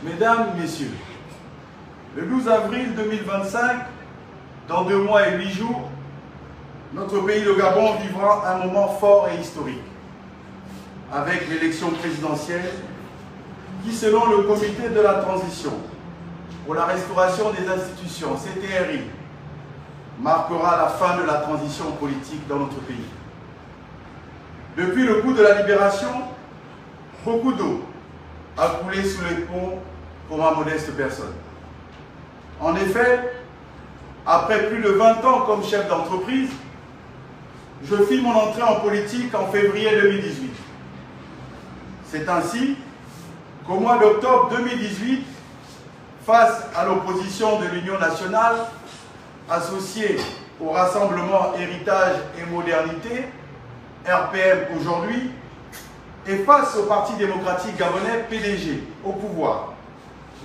Mesdames, Messieurs, le 12 avril 2025, dans 2 mois et 8 jours, notre pays, le Gabon, vivra un moment fort et historique, avec l'élection présidentielle qui, selon le comité de la transition pour la restauration des institutions, CTRI, marquera la fin de la transition politique dans notre pays. Depuis le coup de la libération, beaucoup d'eau a coulé sous les ponts pour ma modeste personne. En effet, après plus de 20 ans comme chef d'entreprise, je fis mon entrée en politique en février 2018. C'est ainsi qu'au mois d'octobre 2018, face à l'opposition de l'Union nationale, associée au Rassemblement Héritage et Modernité, RPM aujourd'hui, et face au Parti démocratique gabonais, PDG, au pouvoir,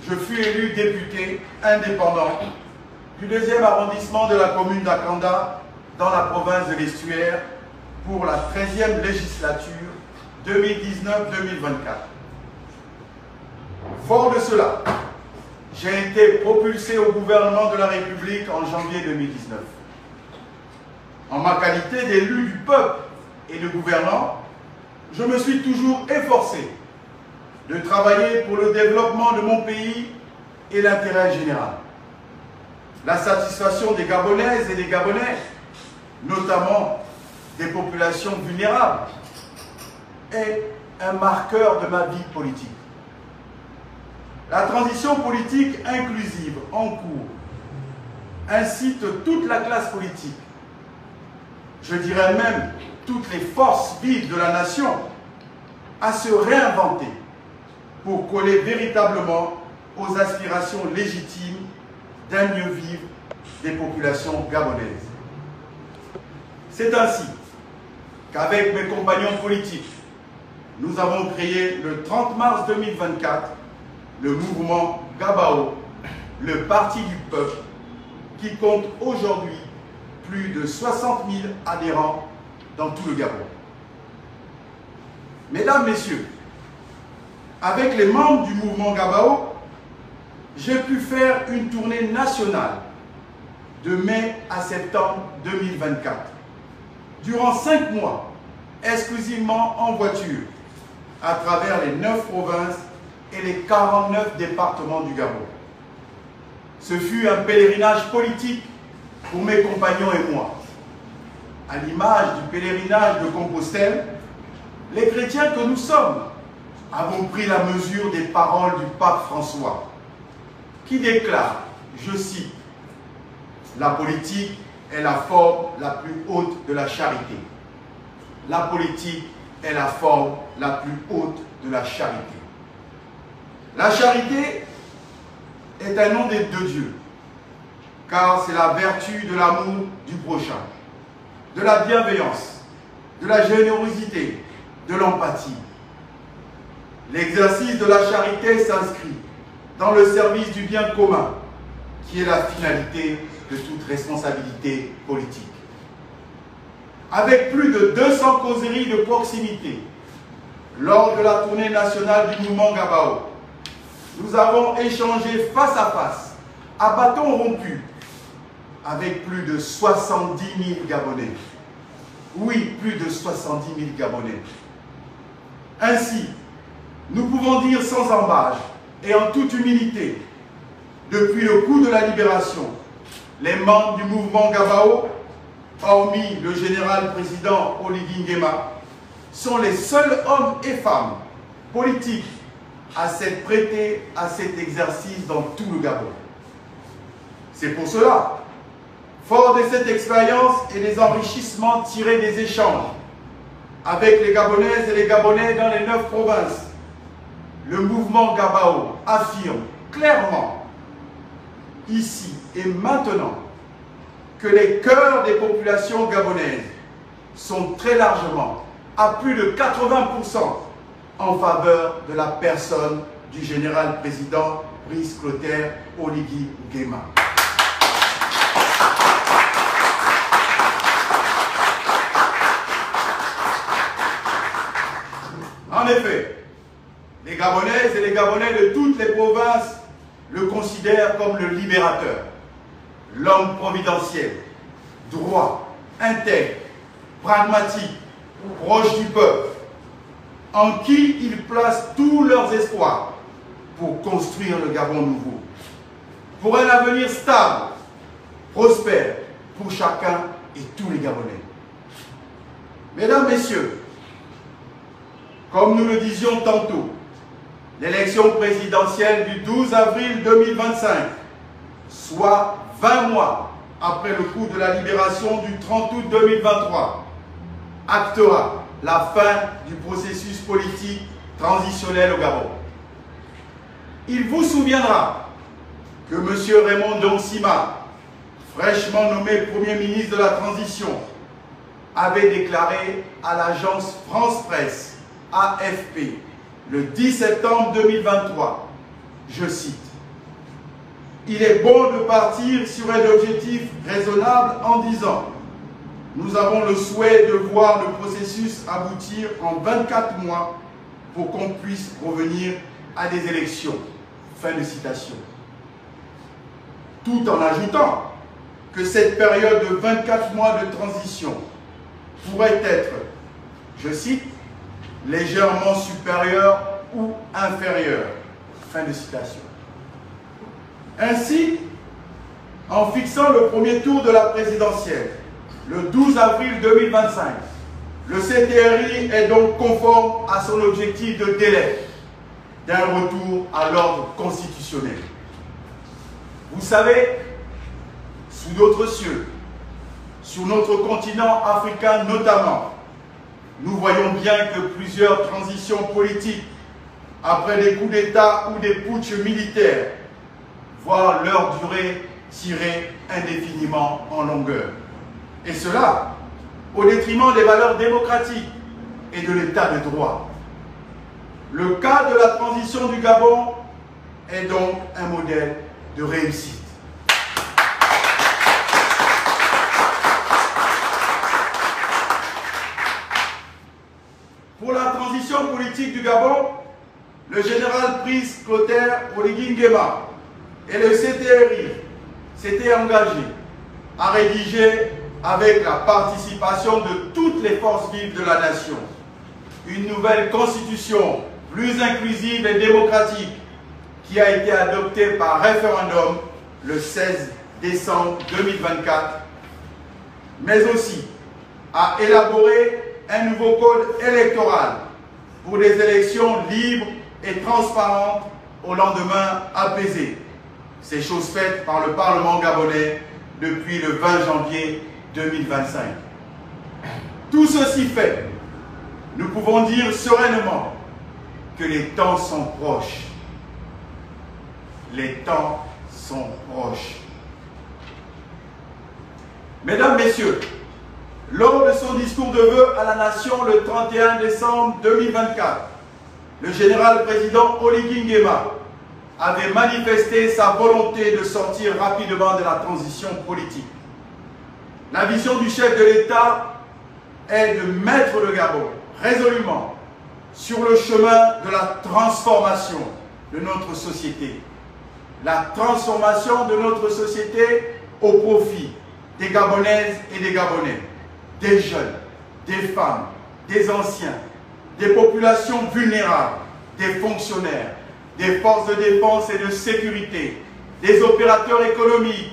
je fus élu député indépendant du 2e arrondissement de la commune d'Akanda, dans la province de l'Estuaire, pour la 13e législature 2019-2024. Fort de cela, j'ai été propulsé au gouvernement de la République en janvier 2019. En ma qualité d'élu du peuple et de gouvernant, je me suis toujours efforcé de travailler pour le développement de mon pays et l'intérêt général. La satisfaction des Gabonaises et des Gabonais, notamment des populations vulnérables, est un marqueur de ma vie politique. La transition politique inclusive en cours incite toute la classe politique, je dirais même toutes les forces vives de la nation, à se réinventer pour coller véritablement aux aspirations légitimes d'un mieux vivre des populations gabonaises. C'est ainsi qu'avec mes compagnons politiques, nous avons créé le 30 mars 2024 le mouvement Gabao, le parti du peuple, qui compte aujourd'hui plus de 60 000 adhérents dans tout le Gabon. Mesdames, Messieurs, avec les membres du mouvement Gabao, j'ai pu faire une tournée nationale de mai à septembre 2024, durant 5 mois, exclusivement en voiture, à travers les 9 provinces et les 49 départements du Gabon. Ce fut un pèlerinage politique pour mes compagnons et moi. À l'image du pèlerinage de Compostelle, les chrétiens que nous sommes avons pris la mesure des paroles du pape François, qui déclare, je cite, « La politique est la forme la plus haute de la charité. La politique est la forme la plus haute de la charité. » La charité est un nom des deux dieux, car c'est la vertu de l'amour du prochain, de la bienveillance, de la générosité, de l'empathie. L'exercice de la charité s'inscrit dans le service du bien commun, qui est la finalité de toute responsabilité politique. Avec plus de 200 causeries de proximité, lors de la tournée nationale du mouvement Gabao, nous avons échangé face à face, à bâton rompu, avec plus de 70 000 Gabonais. Oui, plus de 70 000 Gabonais. Ainsi, nous pouvons dire sans embâche et en toute humilité, depuis le coup de la libération, les membres du mouvement Gabao, hormis le général président Oligui Nguema, sont les seuls hommes et femmes politiques à s'être prêtés à cet exercice dans tout le Gabon. C'est pour cela, fort de cette expérience et des enrichissements tirés des échanges avec les Gabonaises et les Gabonais dans les 9 provinces, le mouvement Gabao affirme clairement, ici et maintenant, que les cœurs des populations gabonaises sont très largement, à plus de 80%, en faveur de la personne du général président Brice Clotaire Oligui Nguema. En effet, Les Gabonaises et les Gabonais de toutes les provinces le considèrent comme le libérateur, l'homme providentiel, droit, intègre, pragmatique, proche du peuple, en qui ils placent tous leurs espoirs pour construire le Gabon nouveau, pour un avenir stable, prospère pour chacun et tous les Gabonais. Mesdames, Messieurs, comme nous le disions tantôt, l'élection présidentielle du 12 avril 2025, soit 20 mois après le coup de la libération du 30 août 2023, actera la fin du processus politique transitionnel au Gabon. Il vous souviendra que M. Raymond Donsima, fraîchement nommé Premier ministre de la Transition, avait déclaré à l'agence France Presse, AFP, le 10 septembre 2023, je cite, « Il est bon de partir sur un objectif raisonnable en disant « Nous avons le souhait de voir le processus aboutir en 24 mois pour qu'on puisse revenir à des élections. » Fin de citation. Tout en ajoutant que cette période de 24 mois de transition pourrait être, je cite, légèrement supérieure ou inférieure. Fin de citation. Ainsi, en fixant le premier tour de la présidentielle, le 12 avril 2025, le CTRI est donc conforme à son objectif de délai d'un retour à l'ordre constitutionnel. Vous savez, sous d'autres cieux, sur notre continent africain notamment, nous voyons bien que plusieurs transitions politiques, après des coups d'État ou des putschs militaires, voient leur durée tirer indéfiniment en longueur. Et cela au détriment des valeurs démocratiques et de l'état de droit. Le cas de la transition du Gabon est donc un modèle de réussite. Pour la transition politique du Gabon, le général Brice Clotaire Oligui Nguema et le CTRI s'étaient engagés à rédiger, avec la participation de toutes les forces vives de la nation, une nouvelle constitution plus inclusive et démocratique qui a été adoptée par référendum le 16 décembre 2024, mais aussi à élaborer un nouveau code électoral pour des élections libres et transparentes au lendemain apaisé. C'est chose faite par le Parlement gabonais depuis le 20 janvier 2025. Tout ceci fait, nous pouvons dire sereinement que les temps sont proches. Les temps sont proches. Mesdames, Messieurs, lors de son discours de vœux à la nation le 31 décembre 2024, le général président Oligui Nguema avait manifesté sa volonté de sortir rapidement de la transition politique. La vision du chef de l'État est de mettre le Gabon résolument sur le chemin de la transformation de notre société. La transformation de notre société au profit des Gabonaises et des Gabonais, des jeunes, des femmes, des anciens, des populations vulnérables, des fonctionnaires, des forces de défense et de sécurité, des opérateurs économiques,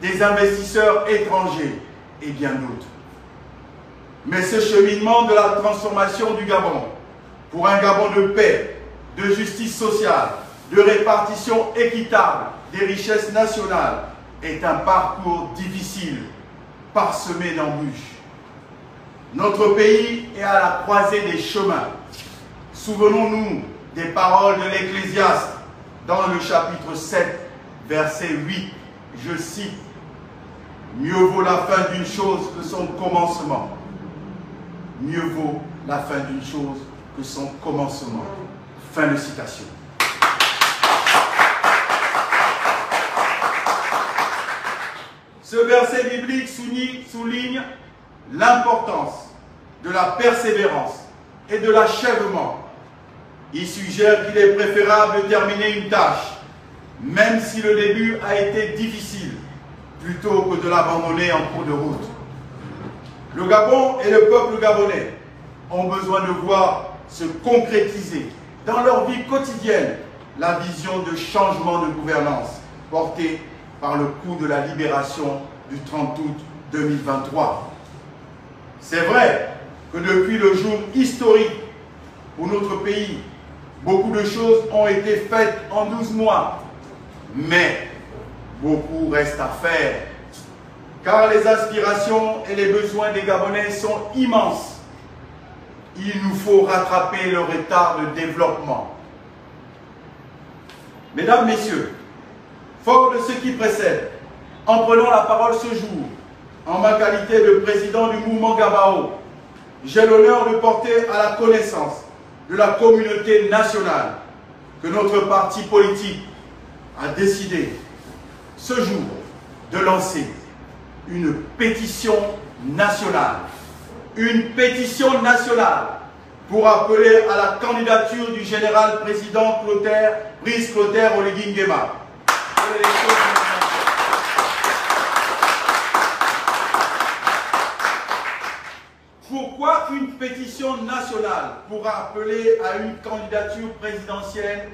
des investisseurs étrangers et bien d'autres. Mais ce cheminement de la transformation du Gabon, pour un Gabon de paix, de justice sociale, de répartition équitable des richesses nationales, est un parcours difficile, parsemé d'embûches. Notre pays est à la croisée des chemins. Souvenons-nous des paroles de l'Ecclésiaste dans le chapitre 7, verset 8. Je cite, « Mieux vaut la fin d'une chose que son commencement. Mieux vaut la fin d'une chose que son commencement. » Fin de citation. Ce verset biblique souligne l'importance de la persévérance et de l'achèvement. il suggère qu'il est préférable de terminer une tâche, même si le début a été difficile, plutôt que de l'abandonner en cours de route. Le Gabon et le peuple gabonais ont besoin de voir se concrétiser dans leur vie quotidienne la vision de changement de gouvernance portée par le coup de la libération du 30 août 2023. C'est vrai que depuis le jour historique pour notre pays, beaucoup de choses ont été faites en 12 mois, mais beaucoup reste à faire, car les aspirations et les besoins des Gabonais sont immenses. Il nous faut rattraper le retard de développement. Mesdames, Messieurs, fort de ce qui précède, en prenant la parole ce jour, en ma qualité de président du mouvement Gabao, j'ai l'honneur de porter à la connaissance de la communauté nationale que notre parti politique a décidé ce jour de lancer une pétition nationale. Une pétition nationale pour appeler à la candidature du général président Brice Clotaire Oligui Nguema. Pourquoi une pétition nationale pour appeler à une candidature présidentielle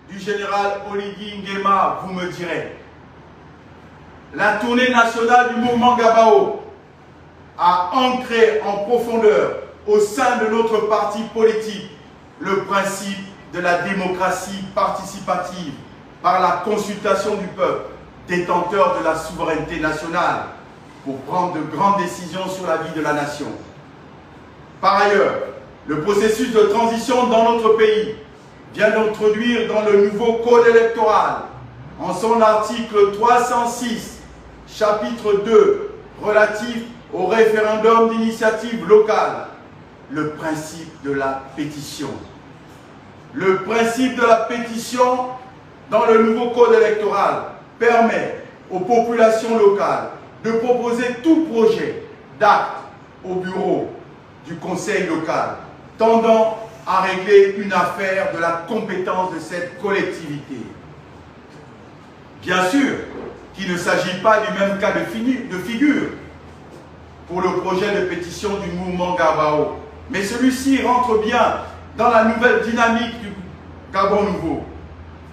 du général Oligui Nguema, vous me direz? La tournée nationale du mouvement Gabao a ancré en profondeur au sein de notre parti politique le principe de la démocratie participative par la consultation du peuple, détenteur de la souveraineté nationale, pour prendre de grandes décisions sur la vie de la nation. Par ailleurs, le processus de transition dans notre pays vient d'introduire dans le nouveau code électoral, en son article 306, chapitre 2, relatif au référendum d'initiative locale, le principe de la pétition. Le principe de la pétition dans le nouveau code électoral permet aux populations locales de proposer tout projet d'acte au bureau du conseil local tendant à régler une affaire de la compétence de cette collectivité. Bien sûr qu'il ne s'agit pas du même cas de figure pour le projet de pétition du mouvement Gabao, mais celui-ci rentre bien dans la nouvelle dynamique du Gabon nouveau,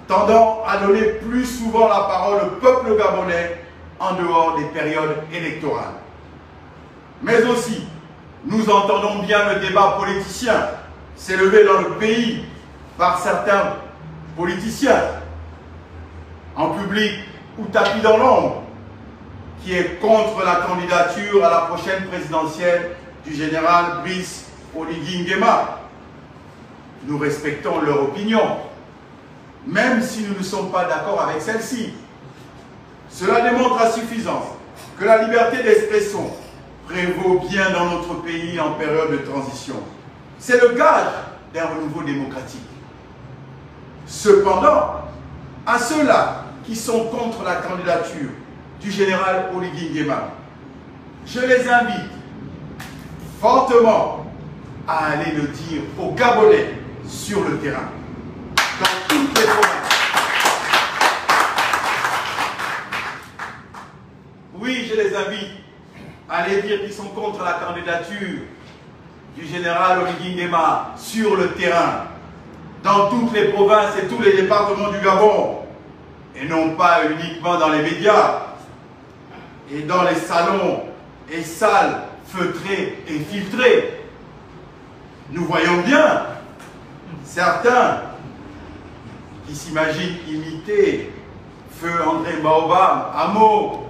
tendant à donner plus souvent la parole au peuple gabonais en dehors des périodes électorales. Mais aussi, nous entendons bien le débat politicien s'élever dans le pays par certains politiciens, en public ou tapis dans l'ombre, qui est contre la candidature à la prochaine présidentielle du général Brice Oligui Nguema. Nous respectons leur opinion, même si nous ne sommes pas d'accord avec celle-ci. Cela démontre à suffisance que la liberté d'expression prévaut bien dans notre pays en période de transition. C'est le gage d'un renouveau démocratique. Cependant, à ceux-là qui sont contre la candidature du général Oligui Nguema, je les invite fortement à aller le dire aux Gabonais sur le terrain, dans toutes les provinces. Oui, je les invite à aller dire qu'ils sont contre la candidature du général Oligui Nguema sur le terrain, dans toutes les provinces et tous les départements du Gabon, et non pas uniquement dans les médias et dans les salons et salles feutrées et filtrées. Nous voyons bien certains qui s'imaginent imiter Feu André Baobab à mots,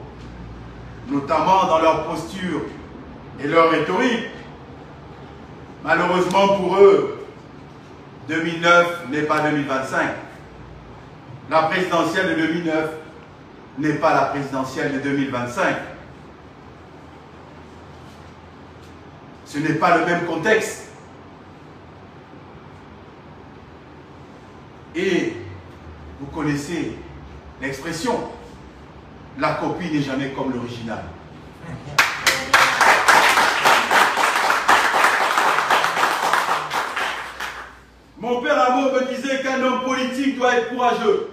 notamment dans leur posture et leur rhétorique. Malheureusement pour eux, 2009 n'est pas 2025. La présidentielle de 2009 n'est pas la présidentielle de 2025. Ce n'est pas le même contexte. Et vous connaissez l'expression, la copie n'est jamais comme l'original. Mon père Amo me disait disait qu'un homme politique doit être courageux,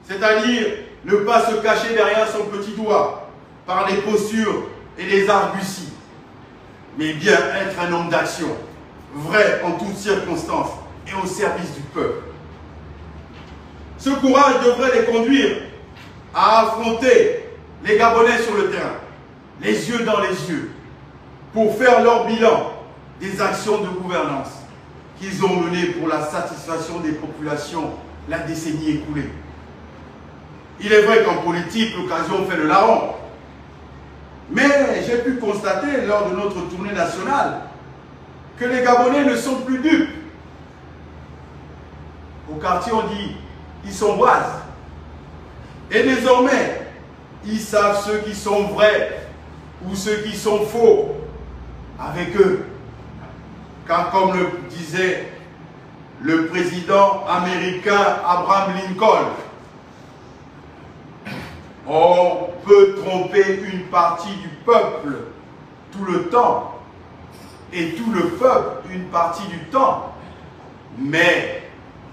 c'est-à-dire ne pas se cacher derrière son petit doigt par des postures et des arguties, mais bien être un homme d'action, vrai en toutes circonstances et au service du peuple. Ce courage devrait les conduire à affronter les Gabonais sur le terrain, les yeux dans les yeux, pour faire leur bilan des actions de gouvernance qu'ils ont menées pour la satisfaction des populations la décennie écoulée. Il est vrai qu'en politique, l'occasion fait le larron. Mais j'ai pu constater lors de notre tournée nationale que les Gabonais ne sont plus dupes. Au quartier, on dit ils sont boises. Et désormais, ils savent ceux qui sont vrais ou ceux qui sont faux avec eux. Car comme le disait le président américain Abraham Lincoln, on peut tromper une partie du peuple tout le temps et tout le peuple une partie du temps, mais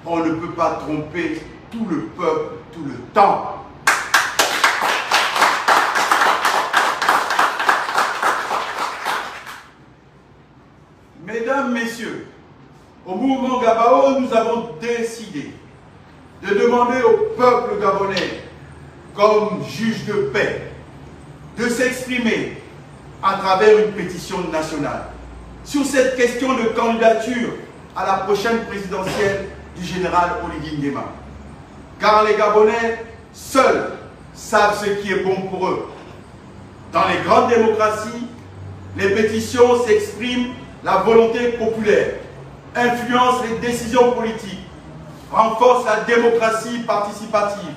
on ne peut pas tromper tout le peuple tout le temps. Mesdames, Messieurs, au mouvement Gabao, nous avons décidé de demander au peuple gabonais, comme juge de paix, de s'exprimer à travers une pétition nationale sur cette question de candidature à la prochaine présidentielle du général Oligui Nguema. Car les Gabonais seuls savent ce qui est bon pour eux. Dans les grandes démocraties, les pétitions s'expriment la volonté populaire, influencent les décisions politiques, renforcent la démocratie participative,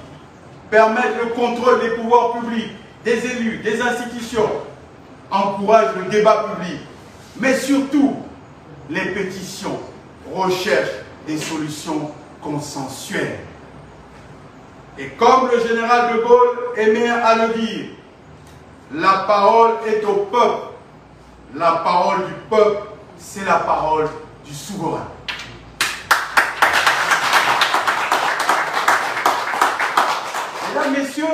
permettent le contrôle des pouvoirs publics, des élus, des institutions, encouragent le débat public. Mais surtout, les pétitions recherchent des solutions consensuelles. Et comme le général de Gaulle aimait à le dire, la parole est au peuple. La parole du peuple, c'est la parole du souverain. Mesdames, Messieurs,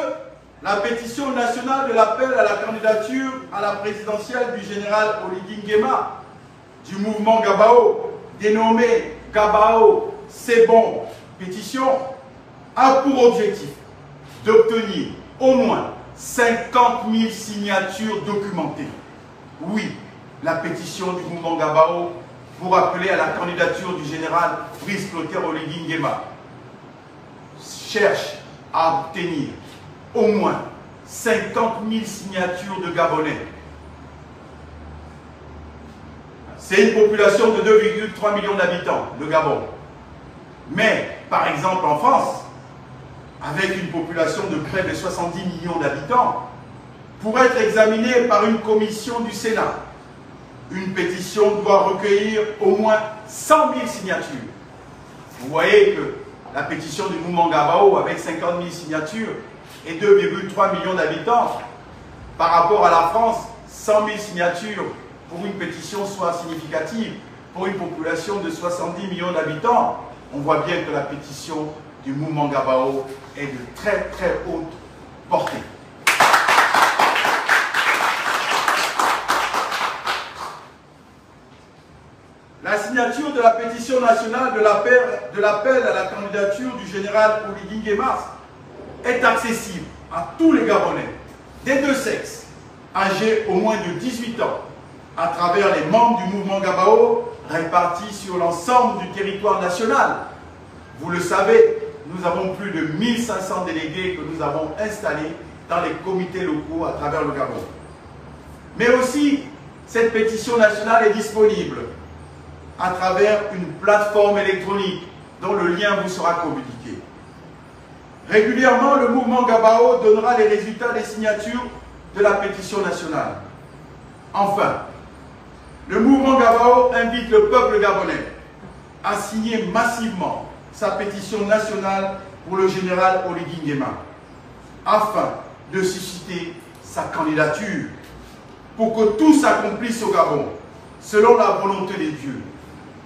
la pétition nationale de l'appel à la candidature à la présidentielle du général Oligui Nguema du mouvement Gabao, dénommé Gabao, c'est bon, pétition, a pour objectif d'obtenir au moins 50 000 signatures documentées. Oui, la pétition du mouvement Gabao pour appeler à la candidature du général Brice Clotaire Oligui Nguema cherche à obtenir au moins 50 000 signatures de Gabonais. C'est une population de 2,3 millions d'habitants, le Gabon. Mais, par exemple, en France, avec une population de près de 70 millions d'habitants, pour être examinée par une commission du Sénat, une pétition doit recueillir au moins 100 000 signatures. Vous voyez que la pétition du mouvement Gabao, avec 50 000 signatures et 2,3 millions d'habitants, par rapport à la France, 100 000 signatures pour une pétition soit significative, pour une population de 70 millions d'habitants, on voit bien que la pétition du mouvement Gabao est de très très haute portée. La signature de la pétition nationale de l'appel à la candidature du général Oligui Nguema est accessible à tous les Gabonais, des deux sexes, âgés au moins de 18 ans, à travers les membres du mouvement Gabao répartis sur l'ensemble du territoire national. Vous le savez, nous avons plus de 1500 délégués que nous avons installés dans les comités locaux à travers le Gabon. Mais aussi, cette pétition nationale est disponible à travers une plateforme électronique dont le lien vous sera communiqué. Régulièrement, le mouvement Gabao donnera les résultats des signatures de la pétition nationale. Enfin, le mouvement Gabao invite le peuple gabonais à signer massivement sa pétition nationale pour le général Oligui Nguema, afin de susciter sa candidature, pour que tout s'accomplisse au Gabon, selon la volonté des dieux.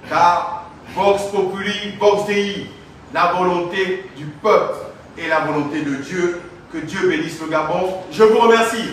Car Vox Populi, Vox Dei, la volonté du peuple et la volonté de Dieu. Que Dieu bénisse le Gabon. Je vous remercie.